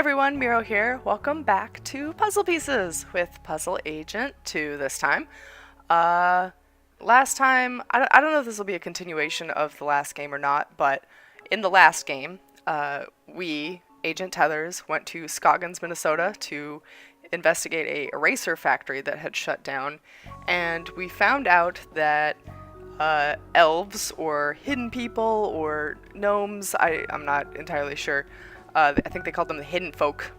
everyone, Miro here. Welcome back to Puzzle Pieces with Puzzle Agent 2 this time. Last time, I don't know if this will be a continuation of the last game or not, but in the last game, we, Agent Tethers, went to Scoggins, Minnesota to investigate a eraser factory that had shut down, and we found out that elves or hidden people or gnomes, I'm not entirely sure, I think they called them the hidden folk,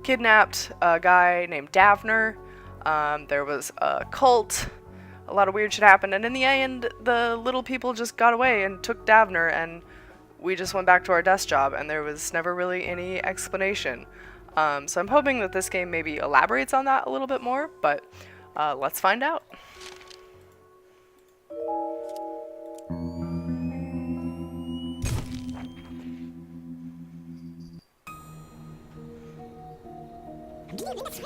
kidnapped a guy named Davner. There was a cult, a lot of weird shit happened, and in the end, the little people just got away and took Davner, and we just went back to our desk job, and there was never really any explanation. So I'm hoping that this game maybe elaborates on that a little bit more, but let's find out.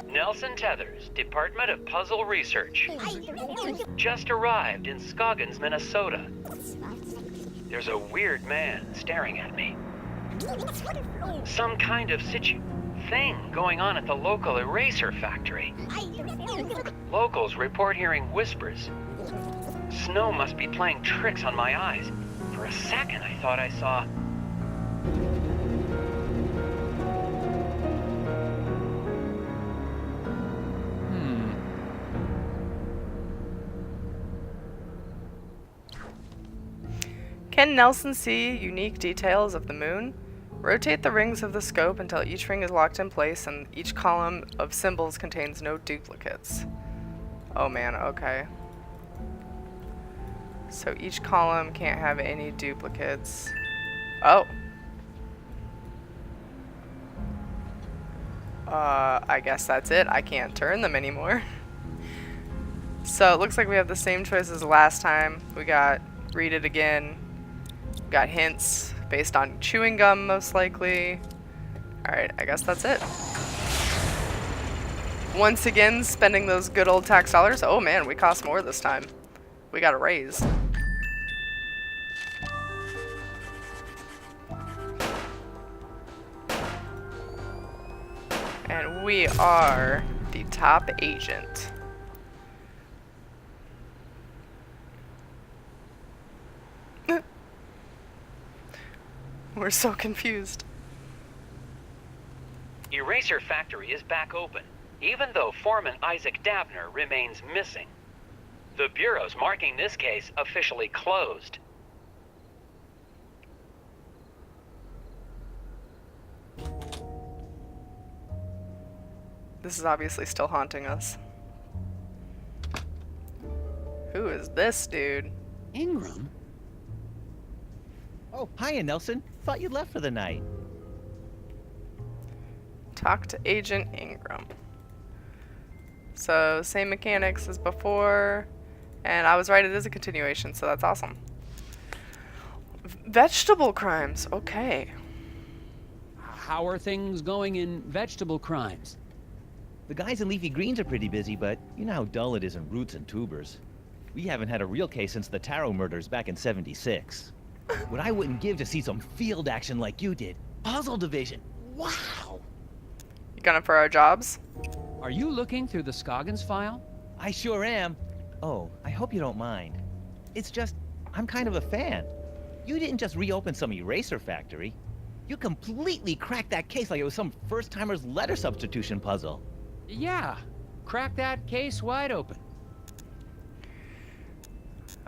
Nelson Tethers, Department of Puzzle Research. Just arrived in Scoggins, Minnesota. There's a weird man staring at me. Some kind of thing going on at the local eraser factory. Locals report hearing whispers. Snow must be playing tricks on my eyes. For a second, I thought I saw... Can Nelson see unique details of the moon? Rotate the rings of the scope until each ring is locked in place and each column of symbols contains no duplicates. Oh man, okay. So each column can't have any duplicates. Oh. I guess that's it. I can't turn them anymore. So it looks like we have the same choices as last time. We got read it again. Got hints based on chewing gum, most likely. Alright, I guess that's it. Once again, spending those good old tax dollars. Oh man, we cost more this time. We got a raise. And we are the top agent. We're so confused. Eraser Factory is back open, even though Foreman Isaac Davner remains missing. The Bureau's marking this case officially closed. This is obviously still haunting us. Who is this dude? Ingram? Oh, hiya, Nelson. Thought you'd left for the night. Talk to Agent Ingram. So, same mechanics as before. And I was right, it is a continuation, so that's awesome. Vegetable crimes, okay. How are things going in vegetable crimes? The guys in leafy greens are pretty busy, but you know how dull it is in roots and tubers. We haven't had a real case since the Taro murders back in '76. What I wouldn't give to see some field action like you did. Puzzle division. Wow! You gunning for our jobs? Are you looking through the Scoggins file? I sure am. Oh, I hope you don't mind. It's just, I'm kind of a fan. You didn't just reopen some eraser factory. You completely cracked that case like it was some first-timer's letter substitution puzzle. Yeah. Crack that case wide open.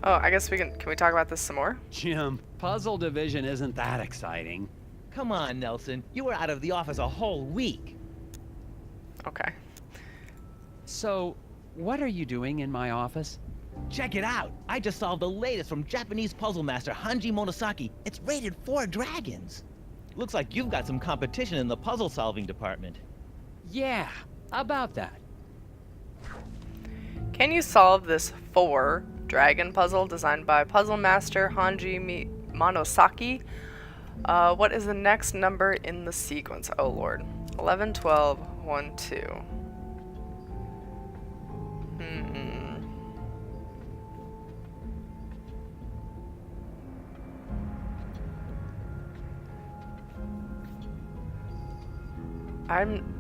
Oh, I guess can we talk about this some more? Jim, puzzle division isn't that exciting. Come on, Nelson. You were out of the office a whole week. Okay. So, what are you doing in my office? Check it out. I just solved the latest from Japanese puzzle master Hanji Monosaki. It's rated 4 dragons. Looks like you've got some competition in the puzzle solving department. Yeah, about that. Can you solve this 4 dragon puzzle designed by puzzle master Hanji Monosaki? What is the next number in the sequence? Oh lord. 11, 12, 1, 2.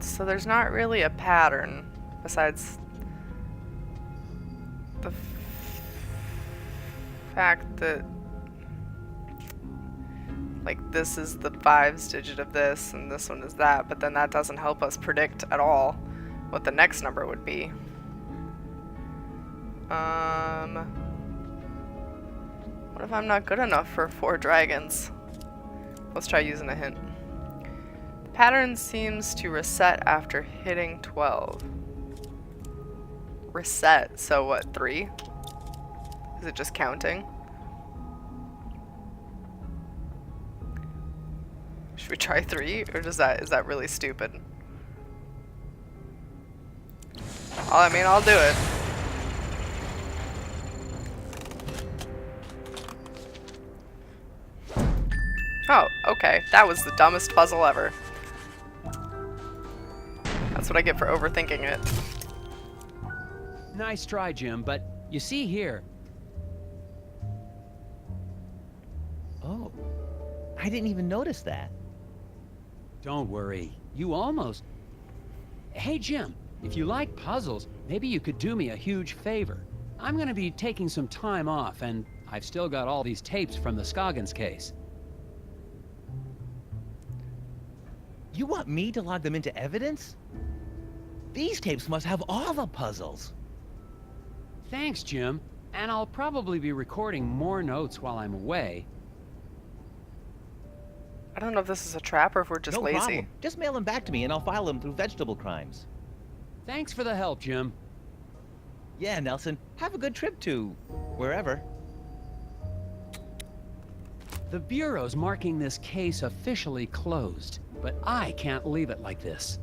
So there's not really a pattern besides the fact that, like, this is the 5's digit of this and this one is that, but then that doesn't help us predict at all what the next number would be. What if I'm not good enough for 4 dragons? Let's try using a hint. The pattern seems to reset after hitting 12. Reset, so what, 3? Is it just counting? Should we try 3, or is that really stupid? I mean, I'll do it. Oh, okay. That was the dumbest puzzle ever. That's what I get for overthinking it. Nice try, Jim, but you see here. Oh, I didn't even notice that. Don't worry. You almost... Hey, Jim, if you like puzzles, maybe you could do me a huge favor. I'm gonna be taking some time off, and I've still got all these tapes from the Scoggins case. You want me to log them into evidence? These tapes must have all the puzzles. Thanks, Jim. And I'll probably be recording more notes while I'm away. I don't know if this is a trap or if we're just No lazy. problem. Just mail them back to me and I'll file them through vegetable crimes. Thanks for the help, Jim. Yeah, Nelson. Have a good trip to... wherever. The Bureau's marking this case officially closed, but I can't leave it like this.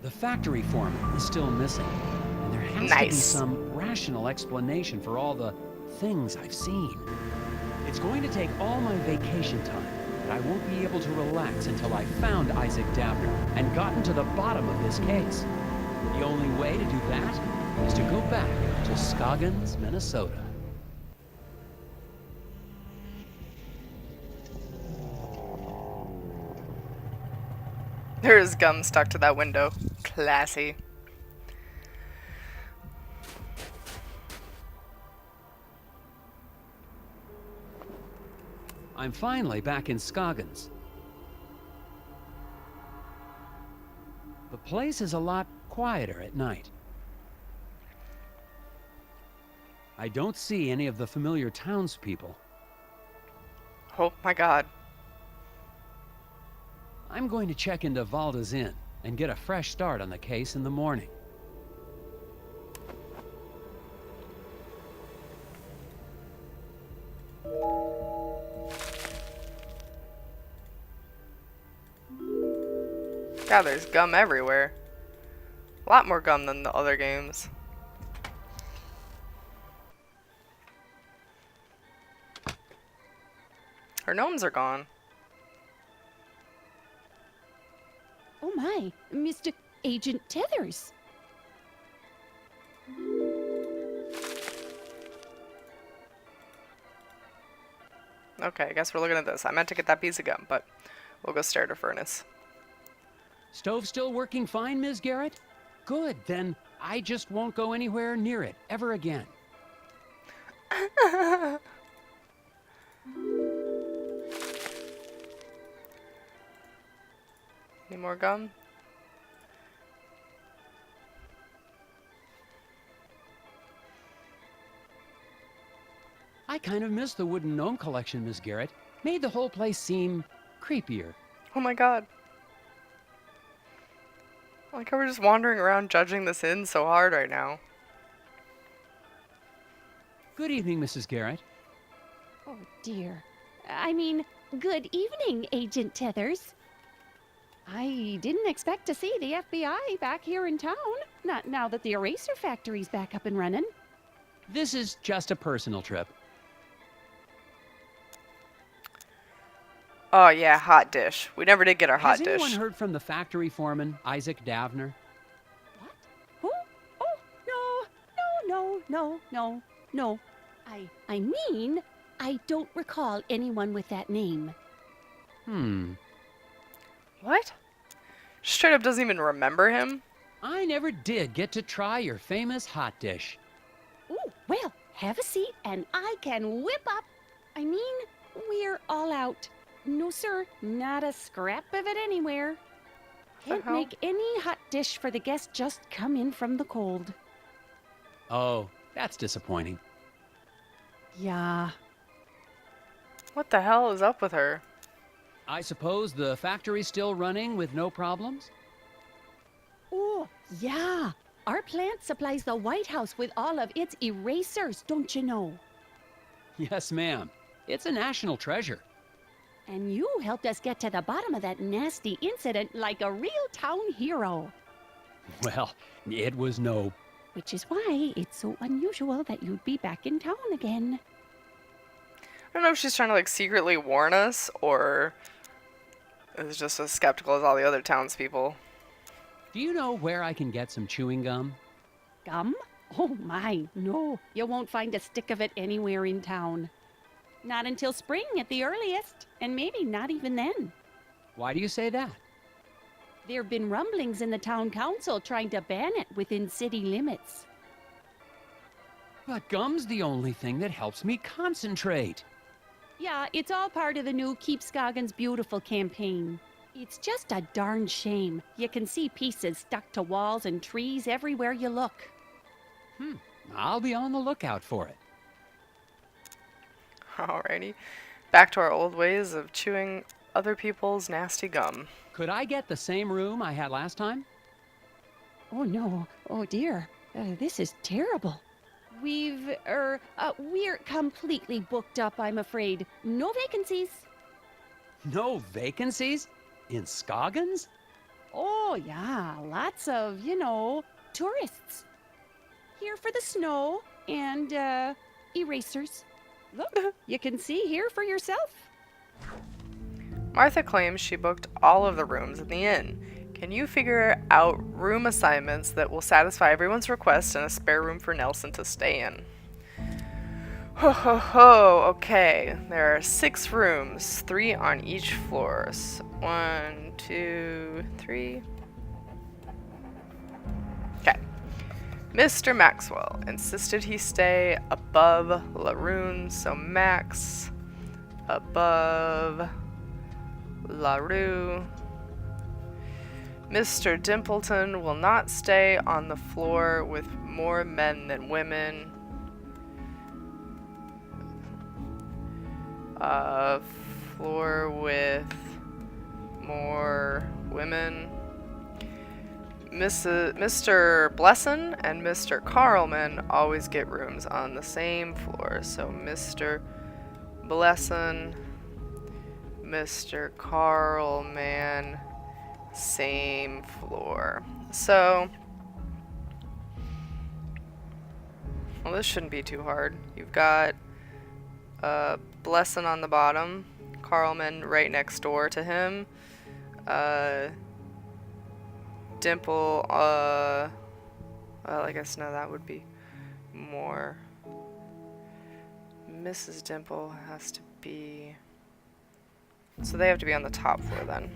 The factory foreman is still missing, and there has to be some rational explanation for all the things I've seen. It's going to take all my vacation time, but I won't be able to relax until I found Isaac Dabner and gotten to the bottom of this case. The only way to do that is to go back to Scoggins, Minnesota. There is gum stuck to that window. Classy. I'm finally back in Scoggins. The place is a lot quieter at night. I don't see any of the familiar townspeople. Oh my god. I'm going to check into Valda's Inn and get a fresh start on the case in the morning. God, there's gum everywhere. A lot more gum than the other games. Her gnomes are gone. Oh my, Mr. Agent Tethers. Okay, I guess we're looking at this. I meant to get that piece of gum, but we'll go stare at a furnace. Stove still working fine, Ms. Garrett? Good, then I just won't go anywhere near it ever again. Any more gum? I kind of miss the wooden gnome collection, Ms. Garrett. Made the whole place seem creepier. Oh my god. Like how we're just wandering around judging this inn so hard right now. Good evening, Mrs. Garrett. Oh dear. I mean, good evening, Agent Tethers. I didn't expect to see the FBI back here in town. Not now that the eraser factory's back up and running. This is just a personal trip. Oh yeah, hot dish. We never did get our hot Has anyone dish. heard from the factory foreman, Isaac Davner? What? Who? Oh, no. I mean, I don't recall anyone with that name. Hmm. What? straight up doesn't even remember him. I never did get to try your famous hot dish. Ooh, well, have a seat and I can whip up. I mean, we're all out. No, sir, not a scrap of it anywhere. Can't hell? make any hot dish for the guests just come in from the cold. Oh, that's disappointing. Yeah. What the hell is up with her? I suppose the factory's still running with no problems? Oh, yeah. Our plant supplies the White House with all of its erasers, don't you know? Yes, ma'am. It's a national treasure. And you helped us get to the bottom of that nasty incident like a real town hero. Well, it was no... Which is why it's so unusual that you'd be back in town again. I don't know if she's trying to like secretly warn us or is just as skeptical as all the other townspeople. Do you know where I can get some chewing gum? Gum? Oh my, no. You won't find a stick of it anywhere in town. Not until spring at the earliest, and maybe not even then. Why do you say that? There have been rumblings in the town council trying to ban it within city limits. But gum's the only thing that helps me concentrate. Yeah, it's all part of the new Keep Scoggins Beautiful campaign. It's just a darn shame. You can see pieces stuck to walls and trees everywhere you look. I'll be on the lookout for it. Alrighty. Back to our old ways of chewing other people's nasty gum. Could I get the same room I had last time? Oh no, oh dear, this is terrible. We're completely booked up, I'm afraid. No vacancies. No vacancies? In Scoggins? Oh yeah, lots of, tourists. Here for the snow and, erasers. Look, you can see here for yourself. Martha claims she booked all of the rooms in the inn. Can you figure out room assignments that will satisfy everyone's request and a spare room for Nelson to stay in? Ho ho ho, okay. There are 6 rooms, 3 on each floor. So 1, 2, 3. Okay. Mr. Maxwell insisted he stay above LaRue, so Max above LaRue. Mr. Dimpleton will not stay on the floor with more men than women. Floor with more women. Mr. Blesson and Mr. Carlman always get rooms on the same floor. So Mr. Blesson, Mr. Carlman, same floor. So, well, this shouldn't be too hard. You've got Blesson on the bottom, Carlman right next door to him, Dimple, well, I guess no, that would be more. Mrs. Dimple has to be, so they have to be on the top floor then.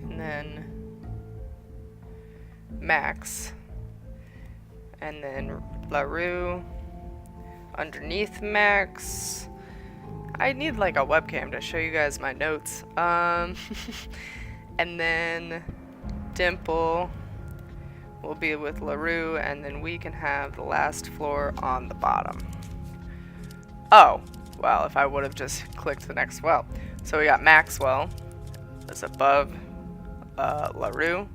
And then Max, and then LaRue underneath Max. I need like a webcam to show you guys my notes. And then Dimple will be with LaRue, and then we can have the last floor on the bottom. Oh, well, if I would have just clicked the next well. So we got Maxwell is above LaRue.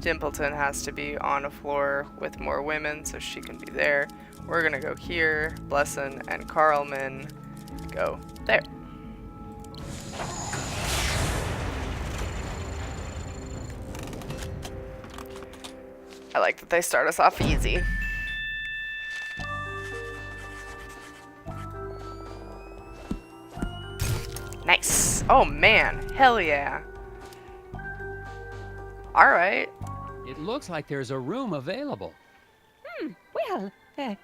Dimpleton has to be on a floor with more women, so she can be there. We're gonna go here. Blesson and Carlman go there. I like that they start us off easy. Nice. Oh man, hell yeah. Alright. It looks like there's a room available. Well,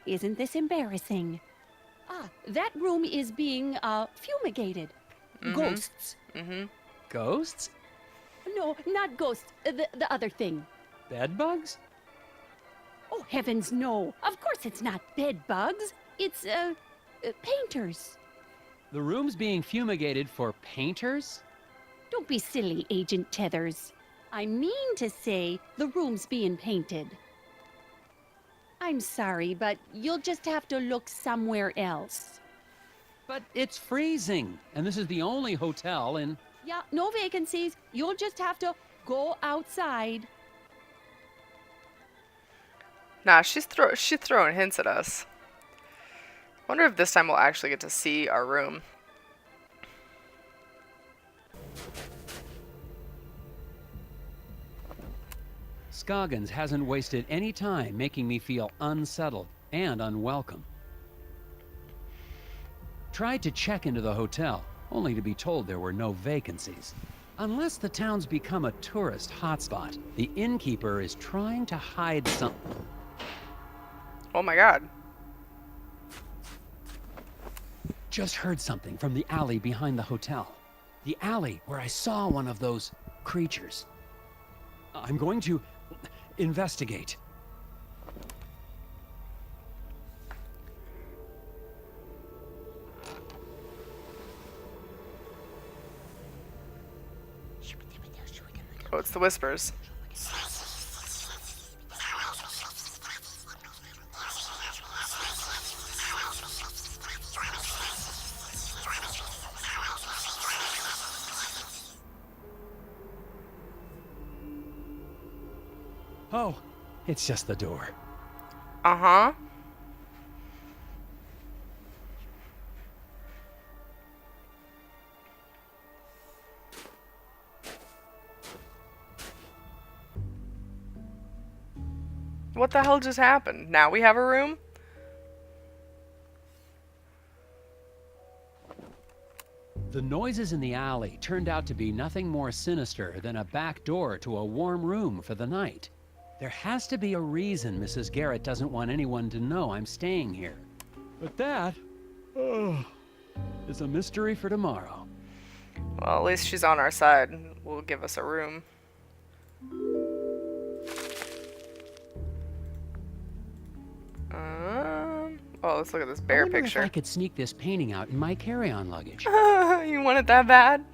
isn't this embarrassing? Ah, that room is being, fumigated. Ghosts. Ghosts? No, not ghosts. The other thing. Bed bugs? Oh, heavens, no. Of course it's not bed bugs. It's, painters. The room's being fumigated for painters? Don't be silly, Agent Tethers. I mean to say the room's being painted. I'm sorry, but you'll just have to look somewhere else. But it's freezing, and this is the only hotel in... Yeah, no vacancies. You'll just have to go outside. Nah, she's throwing hints at us. Wonder if this time we'll actually get to see our room. Scoggins hasn't wasted any time making me feel unsettled and unwelcome. Tried to check into the hotel, only to be told there were no vacancies. Unless the town's become a tourist hotspot, the innkeeper is trying to hide something. Oh my god. Just heard something from the alley behind the hotel. The alley where I saw one of those creatures. I'm going to investigate. Oh, it's the whispers. Oh, it's just the door. Uh-huh. What the hell just happened? Now we have a room? The noises in the alley turned out to be nothing more sinister than a back door to a warm room for the night. There has to be a reason Mrs. Garrett doesn't want anyone to know I'm staying here. But that is a mystery for tomorrow. Well, at least she's on our side and will give us a room. Oh, let's look at this bear I wonder picture. if I could sneak this painting out in my carry-on luggage. You want it that bad?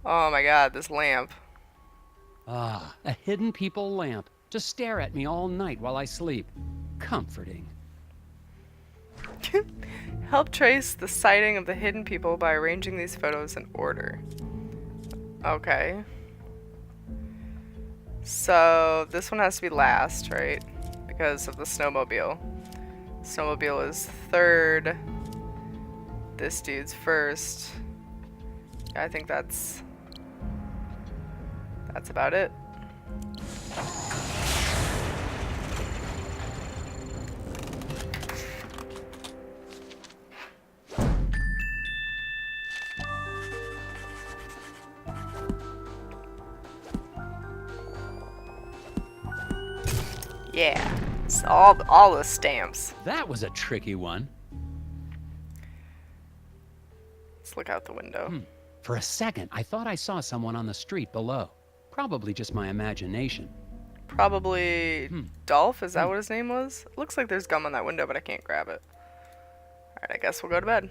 Oh my god, this lamp. Ah, a hidden people lamp to stare at me all night while I sleep. Comforting. Help trace the sighting of the hidden people by arranging these photos in order. Okay. So, this one has to be last, right? Because of the snowmobile. Snowmobile is third. This dude's first. I think that's about it. Yeah, it's all the stamps. That was a tricky one. Let's look out the window. For a second, I thought I saw someone on the street below. Probably just my imagination. Probably Dolph, is that what his name was? Looks like there's gum on that window, but I can't grab it. Alright, I guess we'll go to bed.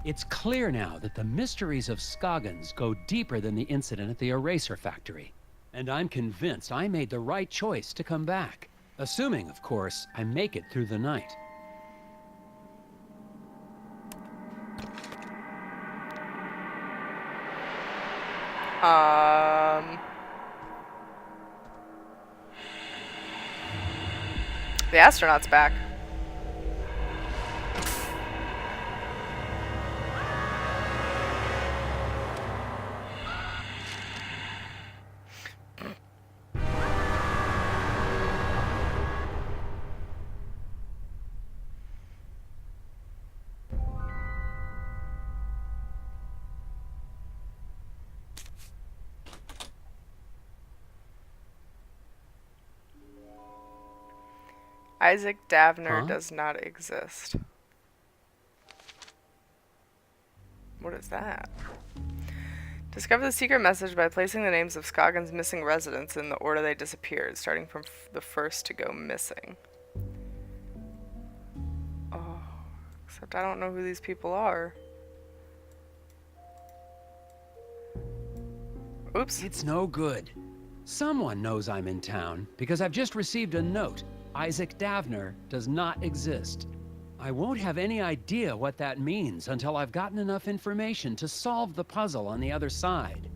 It's clear now that the mysteries of Scoggins go deeper than the incident at the eraser factory. And I'm convinced I made the right choice to come back. Assuming, of course, I make it through the night. The astronaut's back. Isaac Davner does not exist. is that? Discover the secret message by placing the names of Scoggins' missing residents in the order they disappeared, starting from the first to go missing. Oh, except I don't know who these people are. Oops. It's no good. Someone knows I'm in town because I've just received a note. Isaac Davner does not exist. I won't have any idea what that means until I've gotten enough information to solve the puzzle on the other side.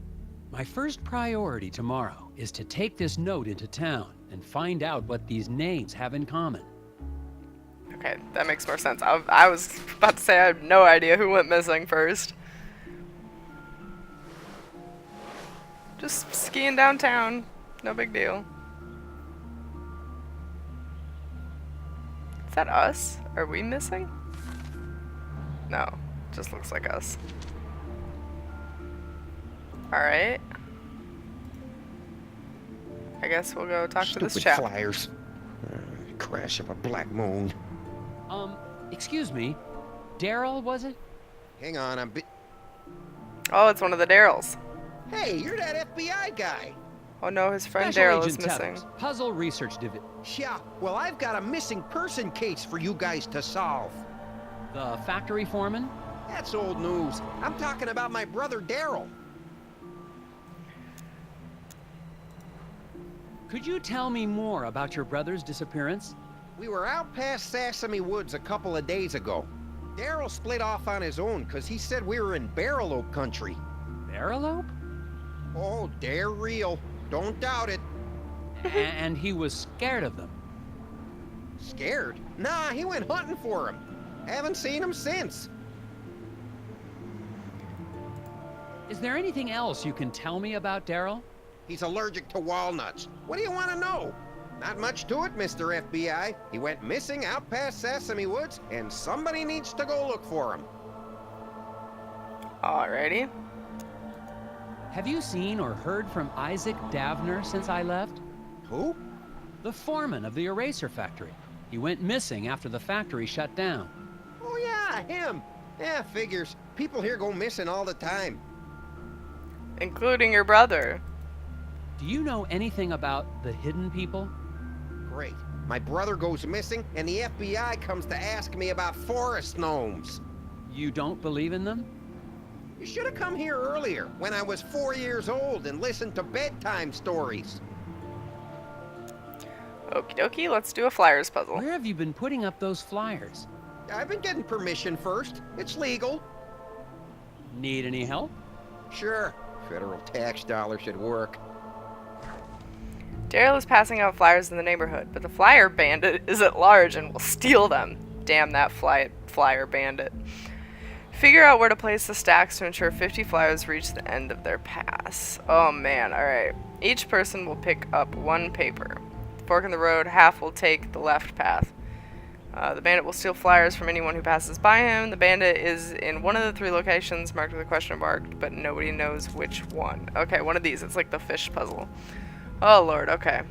My first priority tomorrow is to take this note into town and find out what these names have in common. Okay, that makes more sense. I was about to say I have no idea who went missing first. Just skiing downtown. No big deal. Is that us? Are we missing? No, just looks like us. Alright. I guess we'll go talk to this chap. Stupid flyers. Crash of a black moon. Excuse me. Daryl, was it? Hang on, I'm Oh, it's one of the Daryls. Hey, you're that FBI guy. Oh no, his friend Special Daryl is Agent missing. Tethers, Puzzle Research Division. Yeah, well, I've got a missing person case for you guys to solve. The factory foreman? That's old news. I'm talking about my brother Daryl. Could you tell me more about your brother's disappearance? We were out past Sesame Woods a couple of days ago. Daryl split off on his own because he said we were in Barrel Oak country. Barrelope? Oh, they're real. Don't doubt it. And he was scared of them. Scared? Nah, he went hunting for him. Haven't seen him since. Is there anything else you can tell me about Daryl? He's allergic to walnuts. What do you want to know? Not much to it, Mr. FBI. He went missing out past Sesame Woods, and somebody needs to go look for him. Alrighty. Have you seen or heard from Isaac Davner since I left? Who? The foreman of the eraser factory. He went missing after the factory shut down. Oh yeah, him. Yeah, figures. People here go missing all the time. Including your brother. Do you know anything about the hidden people? Great. My brother goes missing, and the FBI comes to ask me about forest gnomes. You don't believe in them? You should have come here earlier, when I was 4 years old, and listened to bedtime stories. Okie dokie, let's do a flyers puzzle. Where have you been putting up those flyers? I've been getting permission first. It's legal. Need any help? Sure. Federal tax dollars should work. Daryl is passing out flyers in the neighborhood, but the flyer bandit is at large and will steal them. Damn that flyer bandit. Figure out where to place the stacks to ensure 50 flyers reach the end of their pass. Oh man, alright. Each person will pick up one paper. Fork in the road, half will take the left path. The bandit will steal flyers from anyone who passes by him. The bandit is in one of the 3 locations marked with a question mark, but nobody knows which one. Okay, one of these. It's like the fish puzzle. Oh lord, okay.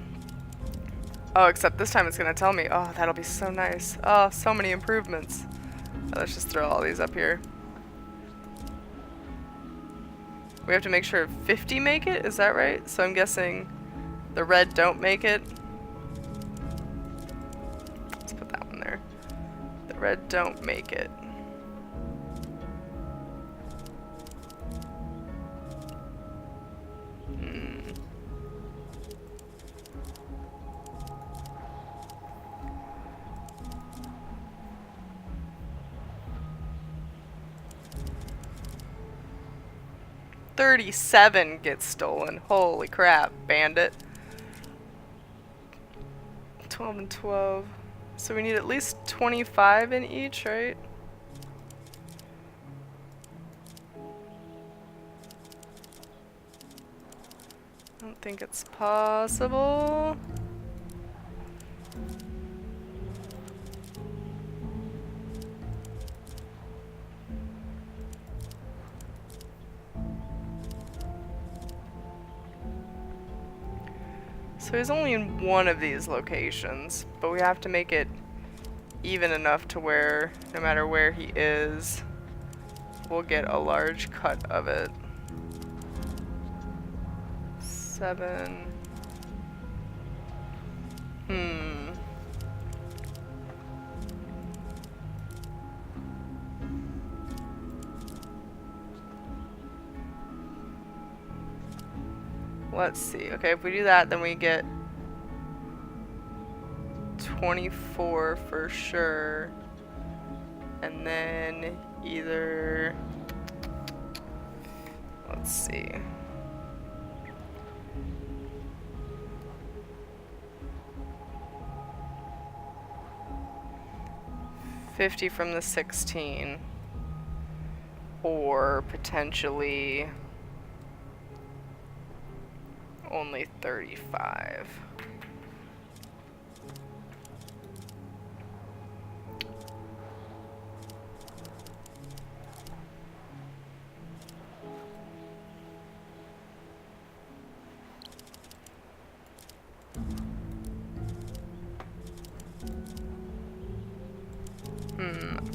Oh, except this time it's gonna tell me. Oh, that'll be so nice. Oh, so many improvements. Let's just throw all these up here. We have to make sure 50 make it, is that right? So I'm guessing the red don't make it. Let's put that one there. The red don't make it. $37 gets stolen. Holy crap, bandit. 12 and 12. So we need at least 25 in each, right? I don't think it's possible. So he's only in one of these locations, but we have to make it even enough to where, no matter where he is, we'll get a large cut of it. 7. Let's see. Okay, if we do that, then we get 24 for sure. And then either, let's see. $50 from the 16, or potentially only 35.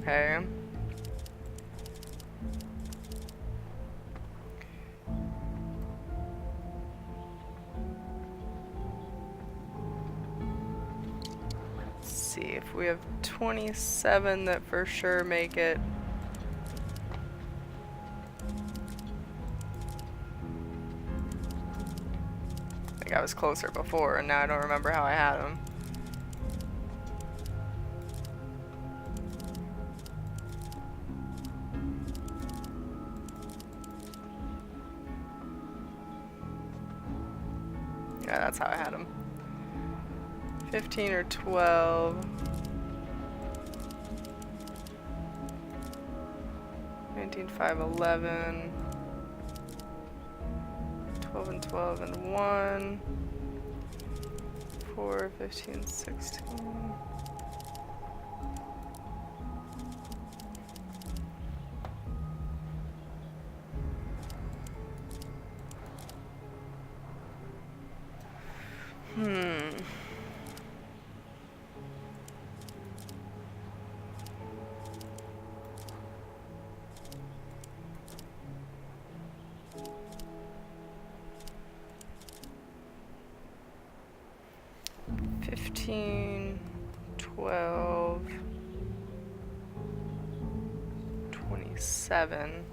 Okay. Let's see if we have 27 that for sure make it. I think I was closer before, and now I don't remember how I had them. Yeah, that's how I had them. 15 or 12. 19, 5, 11. 12 and 12 and 1. 4, 15, 16. Hmm. $15, 12, 27.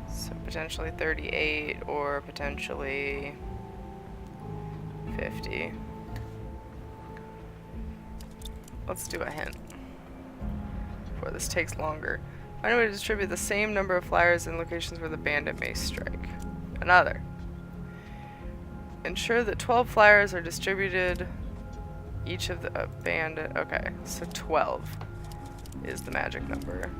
So potentially 38 or potentially 50. Let's do a hint before this takes longer. Find a way to distribute the same number of flyers in locations where the bandit may strike. Another. Ensure that 12 flyers are distributed each of the bandit. Okay, so 12 is the magic number.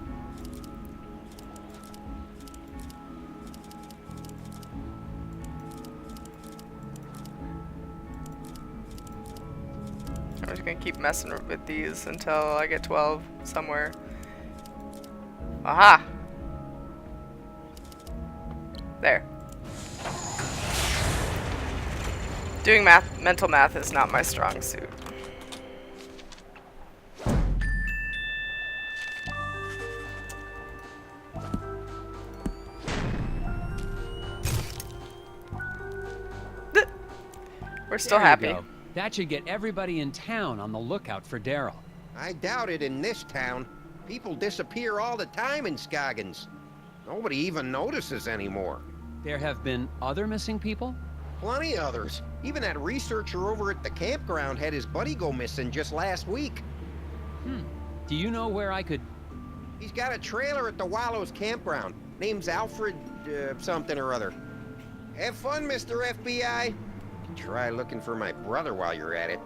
I'm just gonna keep messing with these until I get 12 somewhere. Aha! There. Doing mental math is not my strong suit. We're still happy. Go. That should get everybody in town on the lookout for Daryl. I doubt it in this town. People disappear all the time in Scoggins. Nobody even notices anymore. There have been other missing people? Plenty others. Even that researcher over at the campground had his buddy go missing just last week. Do you know where I could... He's got a trailer at the Wallows campground. Name's Alfred, something or other. Have fun, Mr. FBI. Try looking for my brother while you're at it.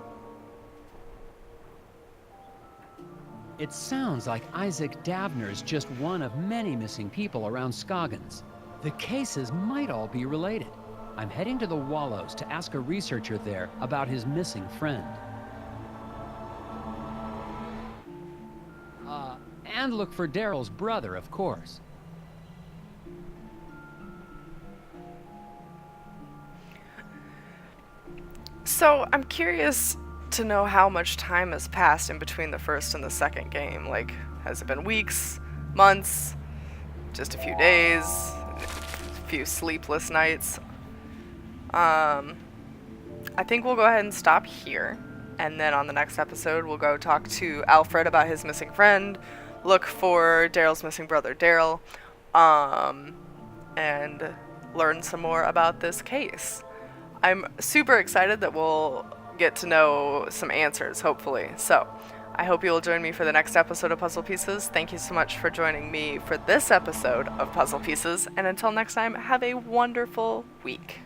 It sounds like Isaac Davner's just one of many missing people around Scoggins. The cases might all be related. I'm heading to the Wallows to ask a researcher there about his missing friend. And look for Daryl's brother, of course. So, I'm curious to know how much time has passed in between the first and the second game. Like, Has it been weeks, months, just a few days, a few sleepless nights? I think we'll go ahead and stop here. And then on the next episode, we'll go talk to Alfred about his missing friend, look for Daryl's missing brother, Daryl, and learn some more about this case. I'm super excited that we'll get to know some answers, hopefully. So, I hope you will join me for the next episode of Puzzle Pieces. Thank you so much for joining me for this episode of Puzzle Pieces, and until next time, have a wonderful week.